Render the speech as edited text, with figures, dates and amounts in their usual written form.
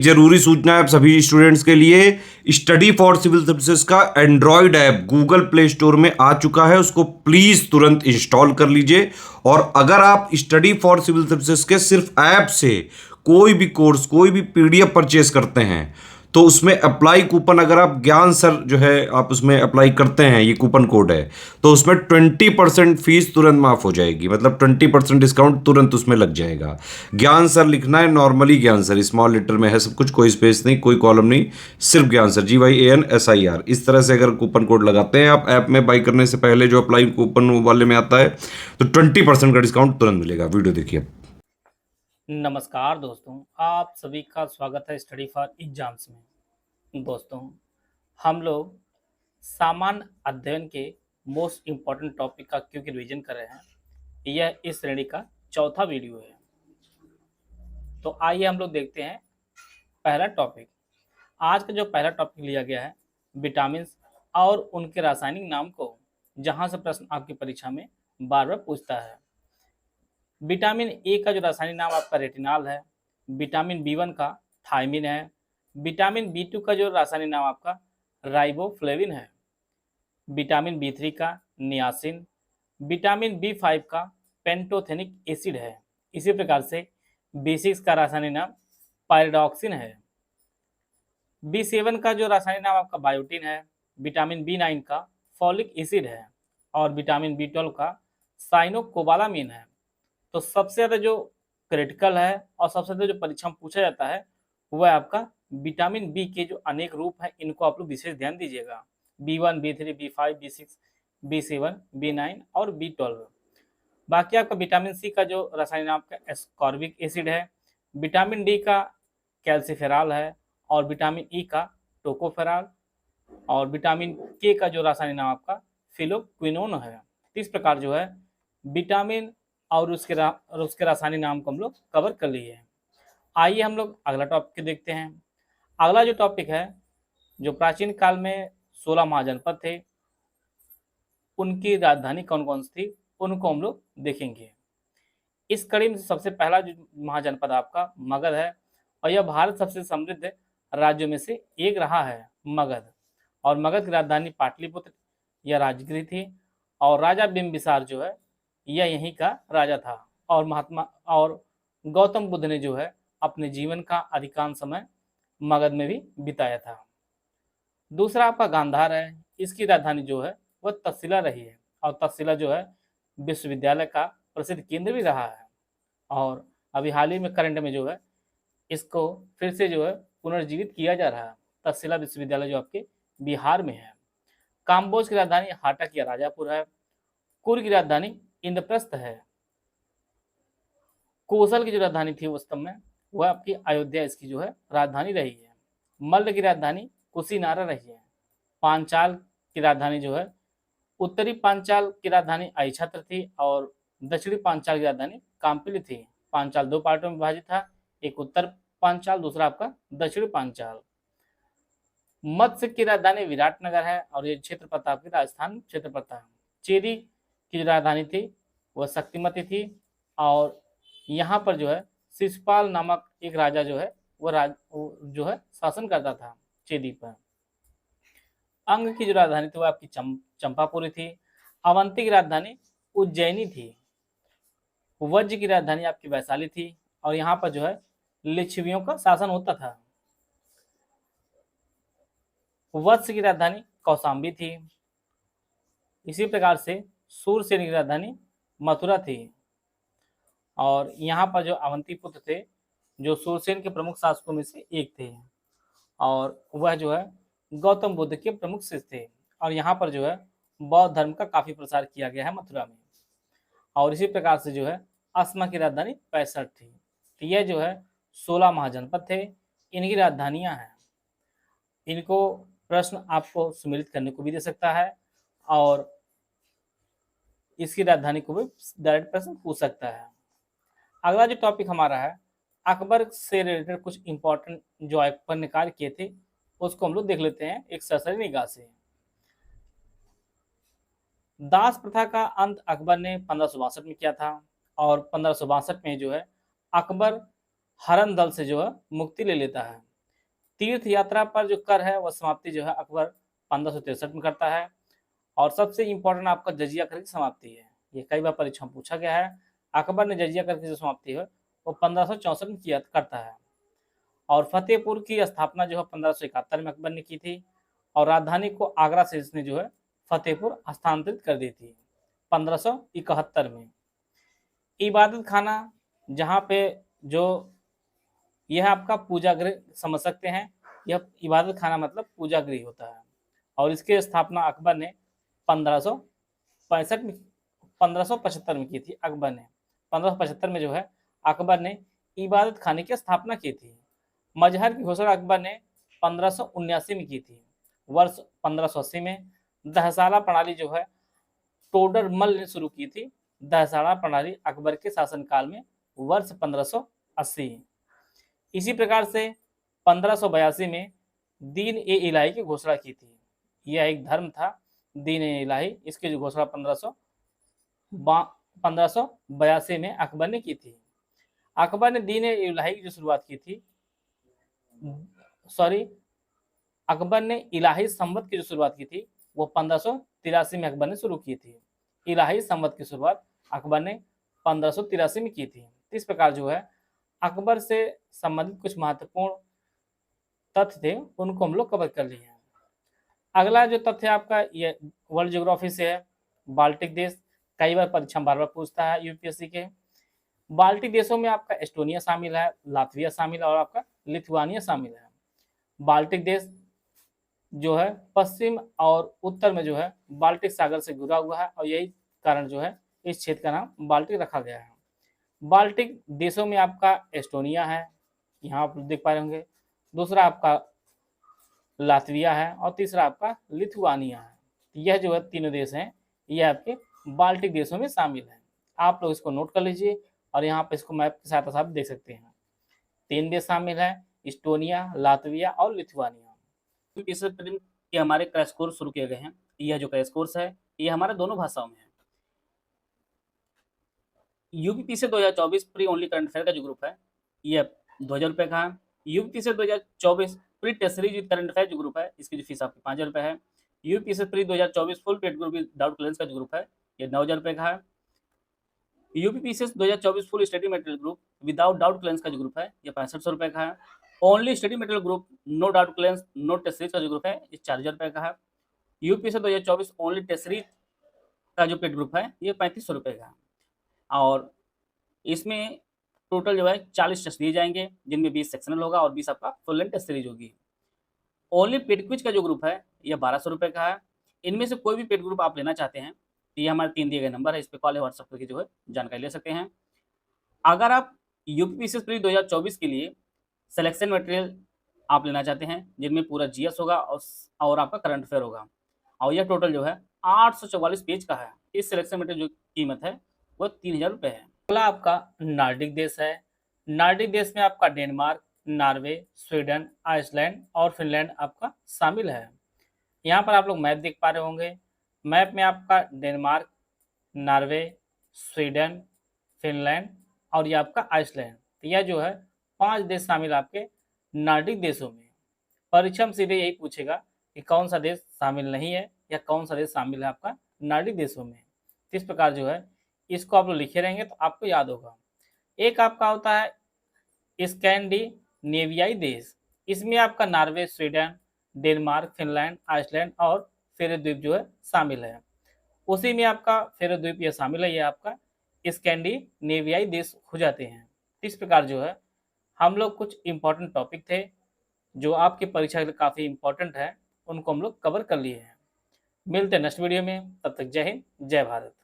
जरूरी सूचना है आप सभी स्टूडेंट्स के लिए। स्टडी फॉर सिविल सर्विसेज का Android app Google play store में आ चुका है, उसको प्लीज तुरंत इंस्टॉल कर लीजिए। और अगर आप स्टडी फॉर सिविल सर्विसेज के सिर्फ ऐप से कोई भी कोर्स, कोई भी पीडीएफ परचेस करते हैं तो उसमें अप्लाई कूपन, अगर आप ज्ञान सर जो है आप उसमें अप्लाई करते हैं, ये कूपन कोड है, तो उसमें 20% फीस तुरंत माफ हो जाएगी। मतलब 20% डिस्काउंट तुरंत उसमें लग जाएगा। ज्ञान सर लिखना है, नॉर्मली ज्ञान सर स्मॉल लेटर में है सब कुछ, कोई स्पेस नहीं, कोई कॉलम नहीं, सिर्फ ज्ञान सर, GYANSIR। इस तरह से अगर कूपन कोड लगाते हैं आप ऐप में बाई करने से पहले, जो अप्लाई कूपन वाले में आता है, तो 20% का डिस्काउंट तुरंत मिलेगा। वीडियो देखिए। नमस्कार दोस्तों, आप सभी का स्वागत है स्टडी फॉर एग्जाम्स में। दोस्तों, हम लोग सामान्य अध्ययन के मोस्ट इम्पॉर्टेंट टॉपिक का क्योंकि रिवीजन कर रहे हैं, यह इस श्रेणी का चौथा वीडियो है। तो आइए हम लोग देखते हैं पहला टॉपिक। आज का जो पहला टॉपिक लिया गया है, विटामिन और उनके रासायनिक नाम को, जहाँ से प्रश्न आपकी परीक्षा में बार बार पूछता है। विटामिन ए का जो रासायनिक नाम आपका रेटिनॉल है, विटामिन बी1 का थायमिन है, विटामिन बी2 का जो रासायनिक नाम आपका राइबोफ्लेविन है, विटामिन बी3 का नियासिन, विटामिन बी5 का पेंटोथेनिक एसिड है। इसी प्रकार से बी6 का रासायनिक नाम पायरिडॉक्सिन है, बी7 का जो रासायनिक नाम आपका बायोटिन है, विटामिन बी9 का फॉलिक एसिड है और विटामिन बी12 का साइनोकोबालामिन है। तो सबसे ज़्यादा जो क्रिटिकल है और सबसे ज़्यादा जो परीक्षा में पूछा जाता है वह आपका विटामिन बी के जो अनेक रूप हैं, इनको आप लोग विशेष ध्यान दीजिएगा। बी1, बी3, बी5, बी6, बी7, बी9 और बी12। बाकी आपका विटामिन सी का जो रासायनिक नाम आपका एस्कॉर्बिक एसिड है, विटामिन डी का कैल्सीफेरॉल है और विटामिन ई का टोकोफेरॉल और विटामिन के का जो रासायनिक नाम आपका फिलोक्विनोन है। तो इस प्रकार जो है विटामिन और उसके रासायनिक नाम को हम लोग कवर कर लिए हैं। आइए हम लोग अगला टॉपिक देखते हैं। अगला जो टॉपिक है, जो प्राचीन काल में 16 महाजनपद थे, उनकी राजधानी कौन कौन सी थी, उनको हम लोग देखेंगे। इस कड़ी में सबसे पहला जो महाजनपद आपका मगध है और यह भारत सबसे समृद्ध राज्यों में से एक रहा है, मगध। और मगध की राजधानी पाटलिपुत्र या राजगृह थी और राजा बिंबिसार जो है यह यहीं का राजा था। और महात्मा और गौतम बुद्ध ने जो है अपने जीवन का अधिकांश समय मगध में भी बिताया था। दूसरा आपका गांधार है, इसकी राजधानी जो है वह तक्षशिला रही है और तक्षशिला जो है विश्वविद्यालय का प्रसिद्ध केंद्र भी रहा है। और अभी हाल ही में करंट में जो है इसको फिर से जो है पुनर्जीवित किया जा रहा है। तक्षशिला विश्वविद्यालय जो आपके बिहार में है। काम्बोज की राजधानी हाटक या राजापुर है। कुर्ग की राजधानी इंद्रप्रस्थ है। कोसल की जो राजधानी थी वास्तव में वह आपकी अयोध्या इसकी जो है राजधानी रही है। मल्ल की राजधानी कुशीनारा रही है। पांचाल की राजधानी जो है, उत्तरी पांचाल की राजधानी अहिछत्र थी और दक्षिणी पांचाल की राजधानी काम्पिली थी। पांचाल दो पार्टों में विभाजित था, एक उत्तर पांचाल, दूसरा आपका दक्षिणी पांचाल। मत्स्य की राजधानी विराटनगर है और ये क्षेत्र पड़ता आपकी राजस्थान क्षेत्र पड़ता है। चेरी की जो राजधानी थी वह शक्तिमती थी और यहाँ पर जो है शिशुपाल नामक एक राजा जो है वो जो है शासन करता था चेदी पर। अंग की जो राजधानी थी वो आपकी चंपापुरी थी। अवंती की राजधानी उज्जैनी थी। वज्र की राजधानी आपकी वैशाली थी और यहाँ पर जो है लिच्छवियों का शासन होता था। वत्स की राजधानी कौशाम्बी थी। इसी प्रकार से सूरसेन की राजधानी मथुरा थी और यहाँ पर जो अवंती पुत्र थे जो सूरसेन के प्रमुख शासकों में से एक थे और वह जो है गौतम बुद्ध के प्रमुख शिष्य थे। और यहाँ पर जो है बौद्ध धर्म का काफी प्रसार किया गया है मथुरा में। और इसी प्रकार से जो है अस्मा की राजधानी 65 थी। तो यह जो है 16 महाजनपद थे, इनकी राजधानियां हैं। इनको प्रश्न आपको सम्मिलित करने को भी दे सकता है और इसकी राजधानी को भी डायरेक्ट प्रश्न पूछ सकता है। अगला जो टॉपिक हमारा है, अकबर से रिलेटेड कुछ इंपॉर्टेंट जो अकबर ने कार्य किए थे उसको हम लोग देख लेते हैं एक सरसरी निगाह से। दास प्रथा का अंत अकबर ने 1562 में किया था और 1562 में जो है अकबर हरन दल से जो है मुक्ति ले लेता है तीर्थ यात्रा पर जो कर है वह समाप्ति जो है अकबर 1563 में करता है। और सबसे इंपॉर्टेंट आपका जजिया कर की समाप्ति है, ये कई बार परीक्षा में पूछा गया है। अकबर ने जजिया कर की जो समाप्ति है वो 1564 में किया करता है। और फतेहपुर की स्थापना जो है 1571 में अकबर ने की थी, और राजधानी को आगरा से इसने जो है फतेहपुर हस्तांतरित कर दी थी 1571 में। इबादत खाना, जहाँ पे जो यह आपका पूजा गृह समझ सकते हैं, यह इबादत खाना मतलब पूजा गृह होता है। और इसकी स्थापना अकबर ने 1575 में की थी। अकबर ने 1575 में जो है अकबर ने इबादत खाने की स्थापना की थी। मजहर की घोषणा अकबर ने 1579 में की थी। वर्ष 1580 में दहसाला प्रणाली जो है टोडरमल ने शुरू की थी। दहसाला प्रणाली अकबर के शासनकाल में वर्ष 1580। इसी प्रकार से 1582 में दीन ए इलाही की घोषणा की थी। यह एक धर्म था दीन ए इलाही, इसकी जो घोषणा 1582 में अकबर ने की थी। अकबर ने दीन ए इलाही की जो शुरुआत की थी, अकबर ने इलाही संवत की जो शुरुआत की थी वो 1583 में अकबर ने शुरू की थी। इलाही संवत की शुरुआत अकबर ने 1583 में की थी। इस प्रकार जो है अकबर से संबंधित कुछ महत्वपूर्ण तथ्य थे, उनको हम लोग कवर कर लिए हैं। अगला जो तथ्य आपका ये वर्ल्ड ज्योग्राफी से है। बाल्टिक देश, कई बार परीक्षा बार बार पूछता है यूपीएससी के। बाल्टिक देशों में आपका एस्टोनिया शामिल है, लातविया शामिल है और आपका लिथुआनिया शामिल है। बाल्टिक देश जो है पश्चिम और उत्तर में जो है बाल्टिक सागर से घिरा हुआ है, और यही कारण जो है इस क्षेत्र का नाम बाल्टिक रखा गया है। बाल्टिक देशों में आपका एस्टोनिया है, यहाँ आप देख पा रहे होंगे। दूसरा आपका लातविया है और तीसरा आपका लिथुआनिया है। यह जो है तीनों देश हैं, यह आपके बाल्टिक देशों में शामिल हैं। आप लोग इसको नोट कर लीजिए और यहाँ पे इसको मैप के साथ आप देख सकते हैं। 3 देश शामिल हैं, एस्टोनिया, लातविया और लिथुआनिया। ये हमारे क्रैश कोर्स शुरू किए गए हैं। यह जो क्रैश कोर्स है ये हमारा दोनों भाषाओं में है। यूपीपी से 2024 प्री ओनली करंट अफेयर का जो ग्रुप है ये 2000 रुपये का है। यूपी से 2024 pre test series with current affair जो ग्रुप है इसकी जो फीस आपकी 5000 रुपये है। यूपी से pre 2024 full paid group with doubt clearance का जो ग्रुप है ये 9000 रुपये का है। यूपी से 2024 full study material group without doubt clearance का जो ग्रुप है ये 6500 रुपये का है। Only study material group no doubt clearance no test series का जो ग्रुप है ये 4000 रुपये का है। यूपी से 2024 ओनली टेस्ट सीरीज का जो पेड ग्रुप है ये 3500 रुपये का है। और इसमें टोटल जो है 40 टेस्ट दिए जाएंगे, जिनमें 20 सेक्शनल होगा और 20 आपका फुल लेंथ टेस्ट सीरीज होगी। ओनली पेड क्विज का जो ग्रुप है यह 1200 रुपये का है। इनमें से कोई भी पेड ग्रुप आप लेना चाहते हैं तो ये हमारे 3 दिए गए नंबर है, इस पर कॉल है, व्हाट्सएप करके जो है जानकारी ले सकते हैं। अगर आप यूपीपीसीएस प्री 2024 के लिए सिलेक्शन मटेरियल आप लेना चाहते हैं जिनमें पूरा जीएस होगा और आपका करंट अफेयर होगा, और यह टोटल जो है 844 पेज का है। इस सिलेक्शन मटेरियल जो कीमत है वो 3000 रुपये है। अगला आपका नार्डिक देश है। नार्डिक देश में आपका डेनमार्क, नॉर्वे, स्वीडन, आइसलैंड और फिनलैंड आपका शामिल है। यहाँ पर आप लोग मैप देख पा रहे होंगे। मैप में आपका डेनमार्क, नॉर्वे, स्वीडन, फिनलैंड और ये आपका आइसलैंड, तो यह जो है 5 देश शामिल आपके नार्डिक देशों में। परीक्षा में सीधे यही पूछेगा कि कौन सा देश शामिल नहीं है या कौन सा देश शामिल है आपका नार्डिक देशों में। इस प्रकार जो है इसको आप लोग लिखे रहेंगे तो आपको याद होगा। एक आपका होता है स्कैंडिनेवियाई देश, इसमें आपका Norway, Sweden, Denmark, Finland, Iceland और फेरो द्वीप जो है शामिल है। उसी में आपका फेरो द्वीप यह शामिल है, ये आपका स्कैंडिनेवियाई देश हो जाते हैं। इस प्रकार जो है हम लोग कुछ इंपॉर्टेंट टॉपिक थे जो आपकी परीक्षा के लिए काफ़ी इंपॉर्टेंट है, उनको हम लोग कवर कर लिए हैं। मिलते हैं नेक्स्ट वीडियो में, तब तक जय हिंद, जय भारत।